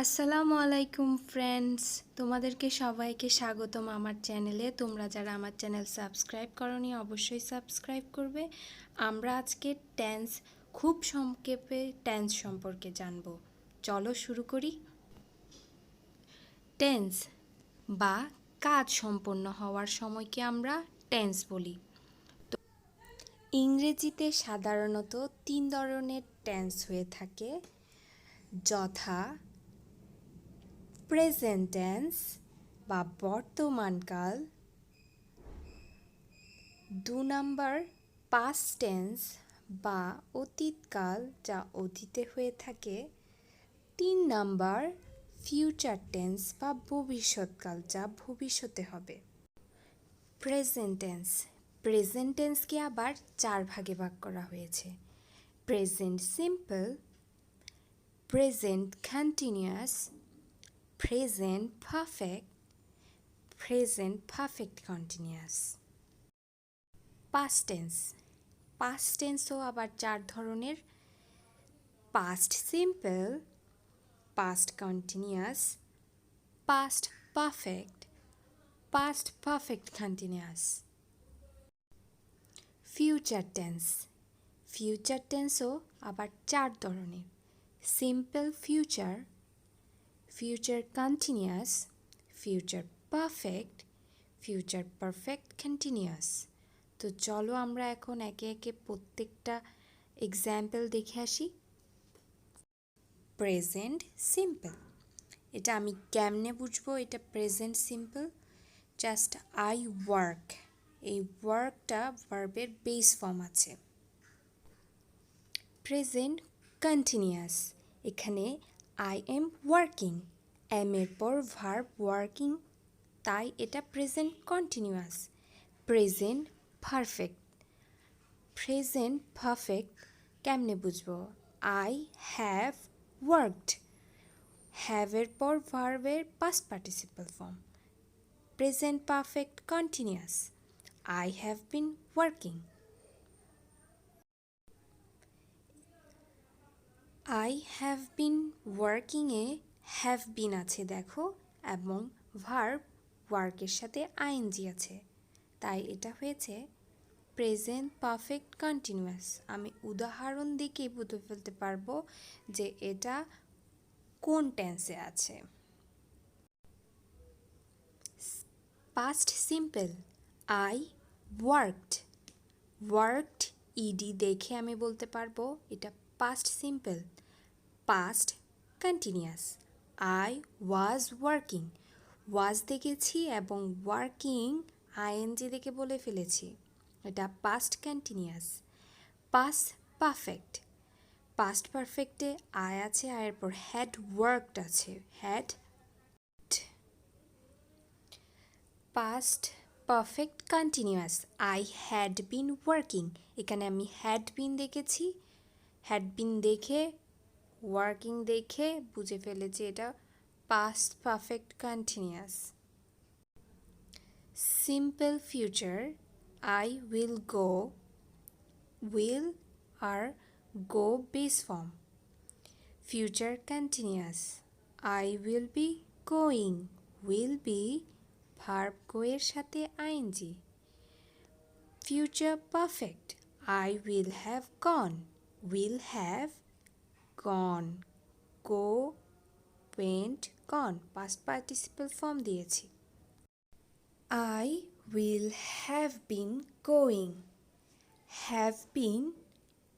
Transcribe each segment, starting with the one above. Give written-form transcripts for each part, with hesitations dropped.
আসসালামু আলাইকুম ফ্রেন্ডস, তোমাদেরকে সবাইকে স্বাগতম আমার চ্যানেলে। তোমরা যারা আমার চ্যানেল সাবস্ক্রাইব করোনি অবশ্যই সাবস্ক্রাইব করবে। আমরা আজকে টেন্স খুব সংক্ষেপে টেন্স সম্পর্কে জানব। চলো শুরু করি। টেন্স বা কাজ সম্পন্ন হওয়ার সময়কে আমরা টেন্স বলি। তো ইংরেজিতে সাধারণত 3 ধরনের টেন্স হয়ে থাকে, যথা প্রেজেন্ট টেন্স বা বর্তমানকাল, 2 নাম্বার পাস্ট টেন্স বা অতীতকাল যা অতীতে হয়ে থাকে, 3 নাম্বার ফিউচার টেন্স বা ভবিষ্যৎকাল যা ভবিষ্যতে হবে। প্রেজেন্ট টেন্সকে আবার 4 ভাগে ভাগ করা হয়েছে: present simple, present continuous, present perfect, present perfect continuous. Past টেন্সও আবার 4 ধরনের: past simple, past continuous, past perfect, past perfect continuous. Future টেন্সও আবার 4 ধরনের: simple future, future continuous, future perfect, future perfect continuous. তো চলো আমরা এখন একে একে প্রত্যেকটা এক্সাম্পল দেখে আসি। প্রেজেন্ট সিম্পল, এটা আমি কেমনে বুঝবো এটা present simple? Just I work, এই ওয়ার্কটা ভার্বের বেস ফর্ম আছে। প্রেজেন্ট কন্টিনিউয়াস, এখানে আই এম ওয়ার্কিং, এম এর পর ভার্ব ওয়ার্কিং, তাই এটা প্রেজেন্ট কন্টিনিউয়াস। প্রেজেন্ট পারফেক্ট কেমনে বুঝবো? আই হ্যাভ ওয়ার্কড, হ্যাভের পর ভার্বের past participle form. Present perfect continuous, I have been working. I have been ওয়ার্কিংয়ে হ্যাভ বিন আছে দেখো, এবং ভার্ব ওয়ার্কের সাথে আইএনজি আছে, তাই এটা হয়েছে প্রেজেন্ট পারফেক্ট কন্টিনিউয়াস। আমি উদাহরণ দেখে বুঝে ফেলতে পারবো যে এটা কোন টেন্সে আছে। Past simple, I worked ED দেখে আমি বলতে পারবো এটা past simple. Past continuous, I was working, was দেখেছি এবং ওয়ার্কিং আইএনজি দেখে বলে ফেলেছি, এটা পাস্ট কন্টিনিউয়াস। পাস্ট পারফেক্টে আই আছে, আয়ের পর হ্যাড ওয়ার্কড আছে, had. Past perfect continuous, I had been working, এখানে আমি হ্যাড বিন দেখেছি, হ্যাড বিন দেখে ওয়ার্কিং দেখে বুঝে ফেলেছি এটা past perfect continuous. Simple future, I will go, will আর go base form. Future continuous, I will be going, will be verb go এর সাথে ING. Future perfect, I will have gone, will have gone, go went gone, past participle form দিয়েছি। I will have been going, have been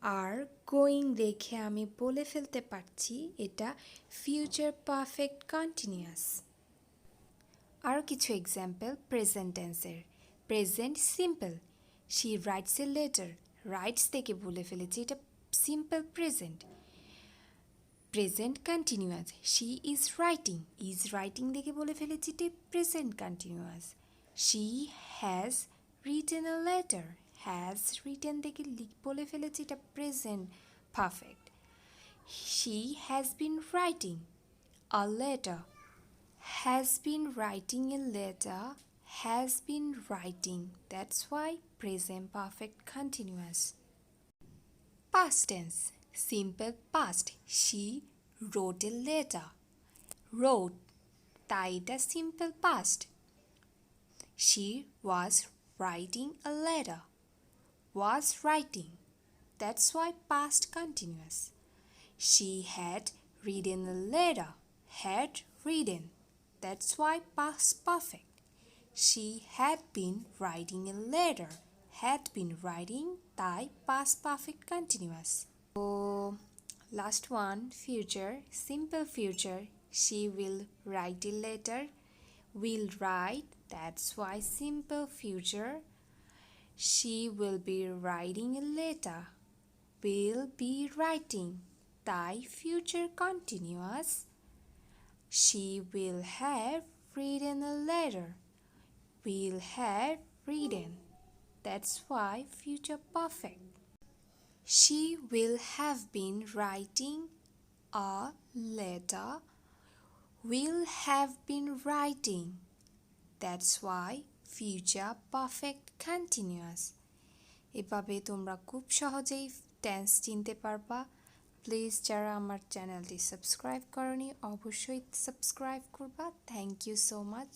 আর going দেখে আমি বলে ফেলতে পারছি এটা ফিউচার পারফেক্ট কন্টিনিউয়াস। আরও কিছু এক্সাম্পল প্রেজেন্ট টেন্সের। Present simple, she rights a letter, rights থেকে বলে ফেলেছি এটা simple present. Present continuous, she is writing দেখে বলে ফেলেছি এটা present continuous. She has written a letter, has written দেখে বলে ফেলেছি এটা present perfect. She has been writing a letter, has been writing a letter, has been writing, that's why present perfect continuous. Past tense, simple past, she wrote a letter, wrote তাই এটা simple past. She was writing a letter. Was writing, that's why past continuous. She had written a letter. Had written, that's why past perfect. She had been writing a letter. Had been writing তাই past perfect continuous. So last one, future, simple future. She will write a letter. Will write, that's why simple future. She will be writing a letter. Will be writing তাই future continuous. She will have written a letter. Will have written, that's why future perfect. She will have been writing a letter. Will have been writing, that's why future perfect continuous. এভাবে তোমরা খুব সহজেই tense চিনতে পারবা। Please যারা আমার চ্যানেলটি subscribe করনি অবশ্যই সাবস্ক্রাইব করবা। Thank you so much.